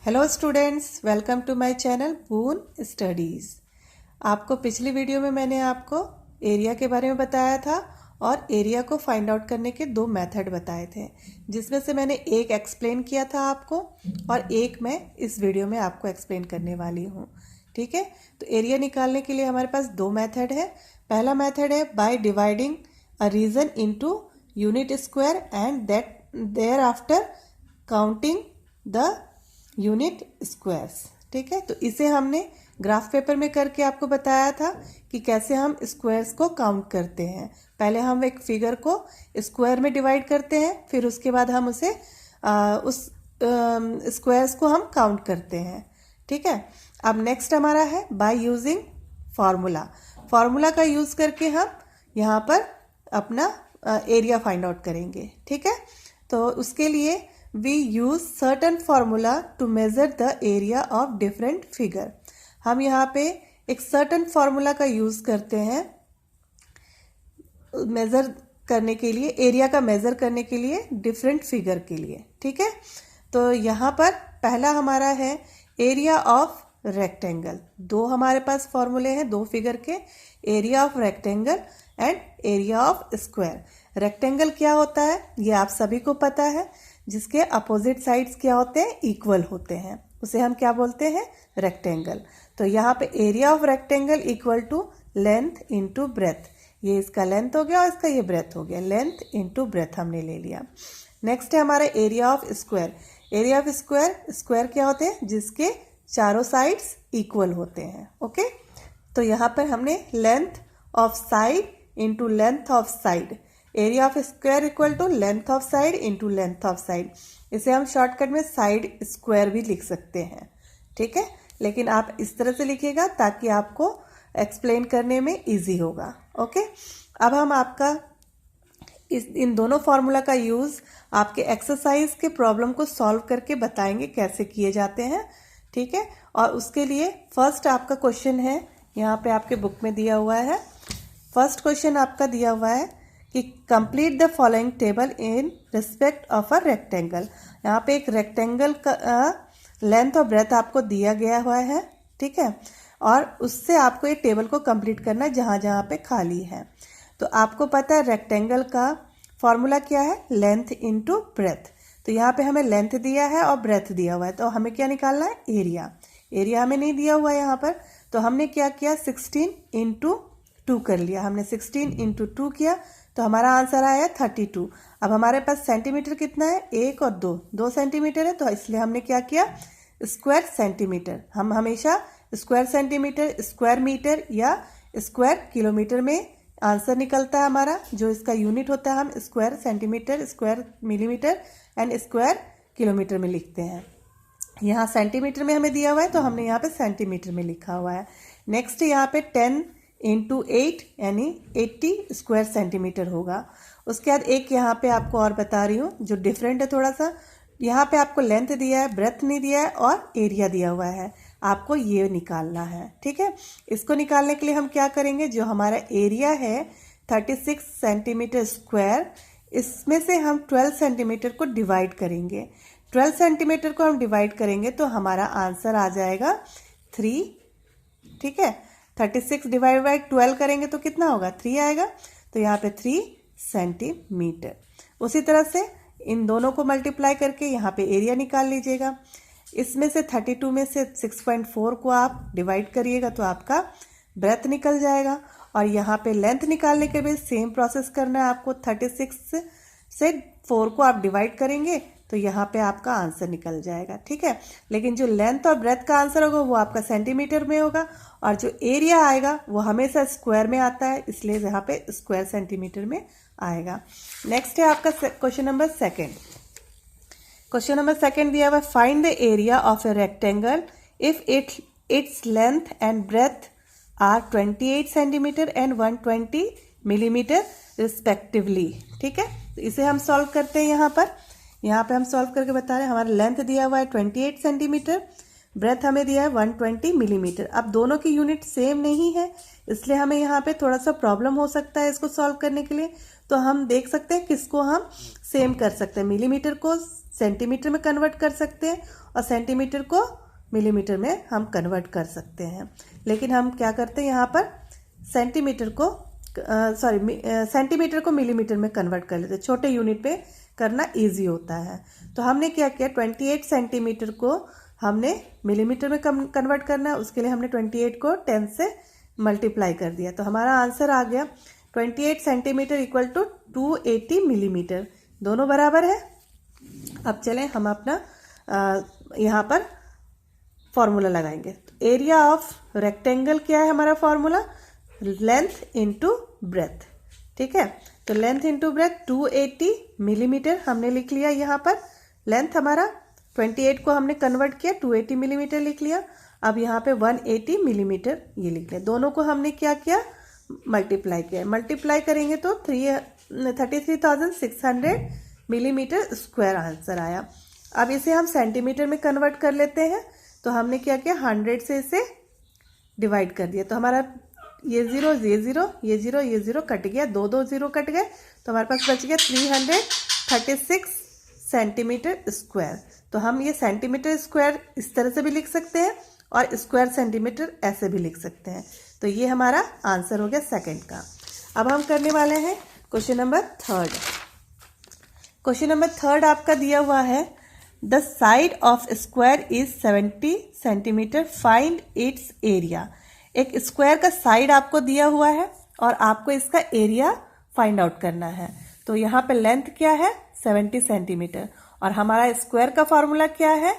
Hello students, welcome to my channel Boon Studies. आपको पिछली video में मैंने आपको एरिया के बारे में बताया था और एरिया को फाइंड आउट करने के दो मेथड बताए थे, जिसमें से मैंने एक एक्सप्लेन किया था आपको और एक मैं इस वीडियो में आपको एक्सप्लेन करने वाली हूँ। ठीक है, तो एरिया निकालने के लिए हमारे पास दो मेथड है। पहला मेथड है by dividing a region into unit square and that thereafter counting the unit squares. ठीक है, तो इसे हमने ग्राफ पेपर में करके आपको बताया था कि कैसे हम स्क्वायर्स को काउंट करते हैं। पहले हम एक फिगर को स्क्वायर में डिवाइड करते हैं, फिर उसके बाद हम उसे उस स्क्वायर्स को हम काउंट करते हैं। ठीक है, अब नेक्स्ट हमारा है बाय यूजिंग फार्मूला। फार्मूला का यूज करके हम यहाँ पर अपना एरिया फाइंड आउट करेंगे। ठीक है, तो उसके लिए we use certain formula to measure the area of different figure। हम यहाँ पे एक certain formula का यूज करते हैं मेजर करने के लिए, एरिया का मेजर करने के लिए डिफरेंट फिगर के लिए। ठीक है, तो यहाँ पर पहला हमारा है एरिया ऑफ रेक्टेंगल। दो हमारे पास फॉर्मूले हैं दो फिगर के, area of rectangle and area of square. Rectangle क्या होता है ये आप सभी को पता है, जिसके अपोजिट साइड्स क्या होते हैं, इक्वल होते हैं, उसे हम क्या बोलते हैं, रेक्टेंगल। तो यहाँ पे area of rectangle equal to length into breadth. ये इसका लेंथ हो गया और इसका ये ब्रेथ हो गया, लेंथ इनटू ब्रेथ हमने ले लिया। नेक्स्ट है हमारा area of square. Area of square, square क्या होते हैं, जिसके चारों साइड्स इक्वल होते हैं। ओके, तो यहाँ पर हमने length of side into length of side, area of square equal to length of side into length of side. इसे हम शॉर्टकट में साइड स्क्वायर भी लिख सकते हैं। ठीक है, लेकिन आप इस तरह से लिखिएगा ताकि आपको एक्सप्लेन करने में इजी होगा। ओके, अब हम आपका इन दोनों फार्मूला का यूज़ आपके एक्सरसाइज के प्रॉब्लम को सॉल्व करके बताएंगे कैसे किए जाते हैं। ठीक है, और उसके लिए फर्स्ट आपका क्वेश्चन है, यहाँ पे आपके बुक में दिया हुआ है। फर्स्ट क्वेश्चन आपका दिया हुआ है कि complete the following table in respect of a rectangle. यहाँ पे एक रेक्टेंगल का लेंथ और ब्रेथ आपको दिया गया हुआ है। ठीक है, और उससे आपको ये टेबल को कंप्लीट करना है जहाँ जहाँ पे खाली है। तो आपको पता है रेक्टेंगल का फॉर्मूला क्या है, लेंथ इनटू ब्रेथ। तो यहाँ पे हमें लेंथ दिया है और ब्रेथ दिया हुआ है, तो हमें क्या निकालना है, एरिया। एरिया हमें नहीं दिया हुआ है यहाँ पर, तो हमने क्या किया, 16 इंटू 2 कर लिया। हमने 16 इंटू 2 किया तो हमारा आंसर आया 32। अब हमारे पास सेंटीमीटर कितना है, 1 और 2 सेंटीमीटर है, तो इसलिए हमने क्या किया, स्क्वायर सेंटीमीटर। हम हमेशा स्क्वायर सेंटीमीटर, स्क्वायर मीटर या स्क्वायर किलोमीटर में आंसर निकलता है हमारा, जो इसका यूनिट होता है हम square centimetre, square millimetre and square kilometre में लिखते हैं। यहाँ सेंटीमीटर में हमें दिया हुआ है तो हमने यहाँ पे सेंटीमीटर में लिखा हुआ है। नेक्स्ट यहाँ पे 10 इंटू 8 यानी 80 स्क्वायर सेंटीमीटर होगा। उसके बाद एक यहाँ पे आपको और बता रही हूँ जो डिफरेंट है थोड़ा सा, यहाँ पे आपको लेंथ दिया है, ब्रेथ नहीं दिया है और एरिया दिया हुआ है, आपको ये निकालना है। ठीक है, इसको निकालने के लिए हम क्या करेंगे, जो हमारा एरिया है 36 सेंटीमीटर स्क्वायर, इसमें से हम 12 सेंटीमीटर को डिवाइड करेंगे। 12 सेंटीमीटर को हम डिवाइड करेंगे तो हमारा आंसर आ जाएगा 3। ठीक है, 36 डिवाइड बाई 12 करेंगे तो कितना होगा, 3 आएगा, तो यहाँ पे 3 सेंटीमीटर। उसी तरह से इन दोनों को मल्टीप्लाई करके यहाँ पे एरिया निकाल लीजिएगा। इसमें से 32 में से 6.4 को आप डिवाइड करिएगा तो आपका ब्रेथ निकल जाएगा। और यहाँ पे लेंथ निकालने के लिए सेम प्रोसेस करना है आपको, 36 से 4 को आप डिवाइड करेंगे तो यहाँ पे आपका आंसर निकल जाएगा। ठीक है, लेकिन जो लेंथ और ब्रेथ का आंसर होगा वो आपका सेंटीमीटर में होगा और जो एरिया आएगा वो हमेशा स्क्वायर में आता है, इसलिए यहाँ पे स्क्वायर सेंटीमीटर में आएगा। नेक्स्ट है आपका question number second. Question number second दिया हुआ, find the area of a rectangle if its length and breadth are 28 centimetre and 120 millimetre respectively. ठीक है, तो इसे हम सॉल्व करते हैं। यहाँ पे हम सॉल्व करके बता रहे हैं, हमारा लेंथ दिया हुआ है 28 सेंटीमीटर, ब्रेथ हमें दिया है 120 मिलीमीटर। अब दोनों की यूनिट सेम नहीं है, इसलिए हमें यहाँ पे थोड़ा सा प्रॉब्लम हो सकता है इसको सॉल्व करने के लिए। तो हम देख सकते हैं किसको हम सेम कर सकते हैं, मिलीमीटर को सेंटीमीटर में कन्वर्ट कर सकते हैं और सेंटीमीटर को मिलीमीटर में हम कन्वर्ट कर सकते हैं। लेकिन हम क्या करते हैं यहाँ पर सेंटीमीटर को सेंटीमीटर को मिलीमीटर में कन्वर्ट कर लेते हैं, छोटे यूनिट पे करना इजी होता है। तो हमने क्या किया, 28 सेंटीमीटर को हमने मिलीमीटर में कन्वर्ट करना है, उसके लिए हमने 28 को 10 से मल्टीप्लाई कर दिया। तो हमारा आंसर आ गया 28 सेंटीमीटर इक्वल टू 280 मिलीमीटर, दोनों बराबर है। अब चलें हम अपना यहाँ पर फॉर्मूला लगाएंगे। एरिया ऑफ रेक्टेंगल क्या है हमारा फॉर्मूला, लेंथ इंटू ब्रेथ। ठीक है, तो लेंथ इंटू ब्रेथ 280 मिलीमीटर हमने लिख लिया। यहाँ पर लेंथ हमारा 28 को हमने कन्वर्ट किया, 280 मिलीमीटर लिख लिया। अब यहाँ पे 180 मिलीमीटर ये लिख लिया। दोनों को हमने क्या किया, मल्टीप्लाई किया। मल्टीप्लाई करेंगे तो 33,600 मिलीमीटर स्क्वायर आंसर आया। अब इसे हम सेंटीमीटर में कन्वर्ट कर लेते हैं। तो हमने क्या किया, 100 से इसे डिवाइड कर दिया। तो हमारा ये जीरो ये जीरो कट गया, दो जीरो कट गए, तो हमारे पास बच गया 336 सेंटीमीटर स्क्वायर। तो हम ये सेंटीमीटर स्क्वायर इस तरह से भी लिख सकते हैं और स्क्वायर सेंटीमीटर ऐसे भी लिख सकते हैं। तो ये हमारा आंसर हो गया सेकंड का। अब हम करने वाले हैं question number third. Question number third आपका दिया हुआ है, the side of square is 70 centimetre, find its area. एक स्क्वायर का साइड आपको दिया हुआ है और आपको इसका एरिया फाइंड आउट करना है। तो यहाँ पे लेंथ क्या है 70 सेंटीमीटर और हमारा स्क्वायर का फॉर्मूला क्या है,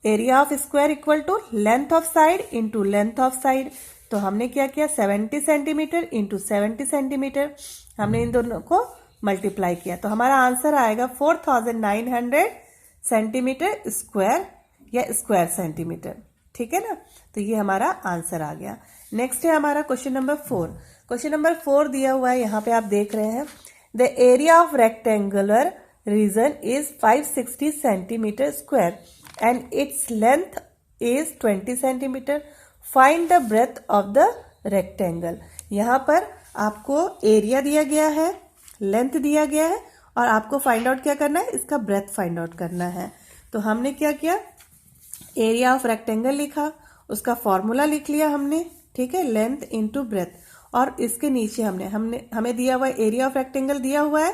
area of square equal to length of side into length of side. तो हमने क्या किया, 70 सेंटीमीटर इंटू 70 सेंटीमीटर, हमने इन दोनों को मल्टीप्लाई किया। तो हमारा आंसर आएगा 4900 सेंटीमीटर स्क्वायर या स्क्वायर सेंटीमीटर। ठीक है ना, तो ये हमारा आंसर आ गया। नेक्स्ट है हमारा क्वेश्चन नंबर 4। क्वेश्चन नंबर 4 दिया हुआ है, यहाँ पे आप देख रहे हैं, the area of rectangular region is 560 centimetre square and its length is 20 centimetre, find the breadth of the rectangle. यहाँ पर आपको एरिया दिया गया है, लेंथ दिया गया है और आपको फाइंड आउट क्या करना है, इसका ब्रेथ फाइंड आउट करना है। तो हमने क्या किया, एरिया ऑफ रेक्टेंगल लिखा, उसका फॉर्मूला लिख लिया हमने। ठीक है, लेंथ इनटू ब्रेथ, और इसके नीचे हमें दिया हुआ एरिया ऑफ रेक्टेंगल दिया हुआ है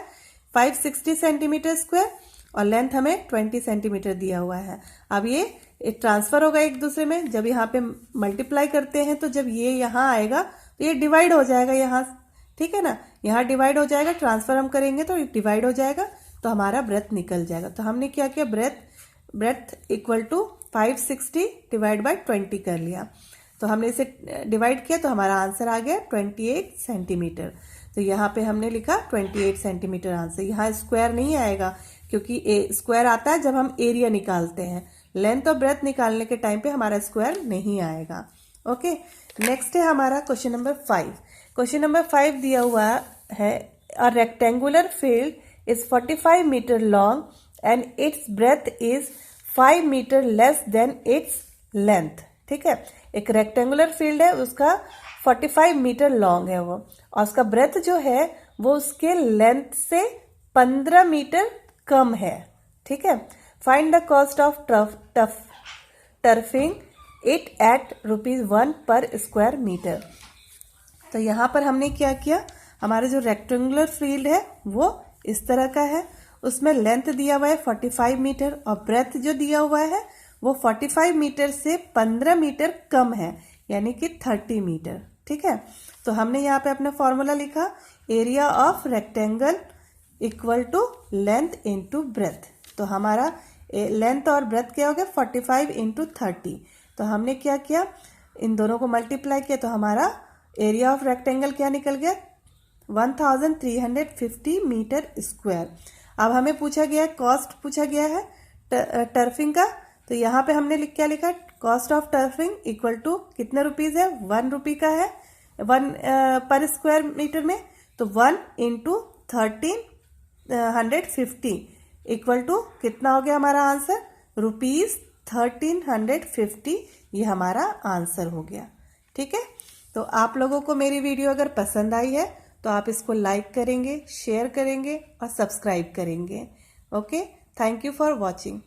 560 सेंटीमीटर स्क्वायर और लेंथ हमें 20 सेंटीमीटर दिया हुआ है। अब ये ट्रांसफर होगा एक दूसरे में, जब यहाँ पे मल्टीप्लाई करते हैं तो जब ये यहाँ आएगा तो ये डिवाइड हो जाएगा यहाँ। ठीक है ना, यहाँ डिवाइड हो जाएगा, ट्रांसफर हम करेंगे तो डिवाइड हो जाएगा, तो हमारा ब्रेथ निकल जाएगा। तो हमने क्या किया, breadth equal to 560 divide by 20 कर लिया। तो हमने इसे डिवाइड किया तो हमारा आंसर आ गया 28 सेंटीमीटर। तो यहाँ पे हमने लिखा 28 सेंटीमीटर आंसर। यहाँ स्क्वायर नहीं आएगा क्योंकि स्क्वायर आता है जब हम एरिया निकालते हैं, लेंथ और ब्रेथ निकालने के टाइम पे हमारा स्क्वायर नहीं आएगा। ओके, नेक्स्ट है हमारा क्वेश्चन नंबर 5। क्वेश्चन नंबर 5 दिया हुआ है, a rectangular field is 45 metre long and its breadth is 5 metre less than its length. ठीक है, एक रेक्टेंगुलर फील्ड है, उसका 45 मीटर लॉन्ग है वो, और उसका ब्रेथ जो है वो उसके लेंथ से 15 मीटर कम है। ठीक है, find the cost of turfing it at ₹1 पर स्क्वायर मीटर। तो यहाँ पर हमने क्या किया, हमारा जो रेक्टेंगुलर फील्ड है वो इस तरह का है, उसमें लेंथ दिया हुआ है 45 मीटर और ब्रेथ जो दिया हुआ है वो 45 मीटर से 15 मीटर कम है, यानी कि 30 मीटर। ठीक है, तो हमने यहाँ पे अपना फॉर्मूला लिखा, area of rectangle equal to length into breadth. तो हमारा लेंथ और ब्रेथ क्या हो गया, 45 इंटू 30। तो हमने क्या किया, इन दोनों को मल्टीप्लाई किया तो हमारा एरिया ऑफ रेक्टेंगल क्या निकल गया, 1350 मीटर स्क्वायर। अब हमें पूछा गया है, कॉस्ट पूछा गया है टर्फिंग का। तो यहाँ पे हमने क्या लिखा, cost of turfing equal to कितने रुपीज है, ₹1 का है 1 पर स्क्वायर मीटर में। तो 1 इंटू 1350 इक्वल टू कितना हो गया हमारा आंसर, 1350 ये हमारा आंसर हो गया। ठीक है, तो आप लोगों को मेरी वीडियो अगर पसंद आई है तो आप इसको लाइक करेंगे, शेयर करेंगे और सब्सक्राइब करेंगे। Okay, thank you for watching.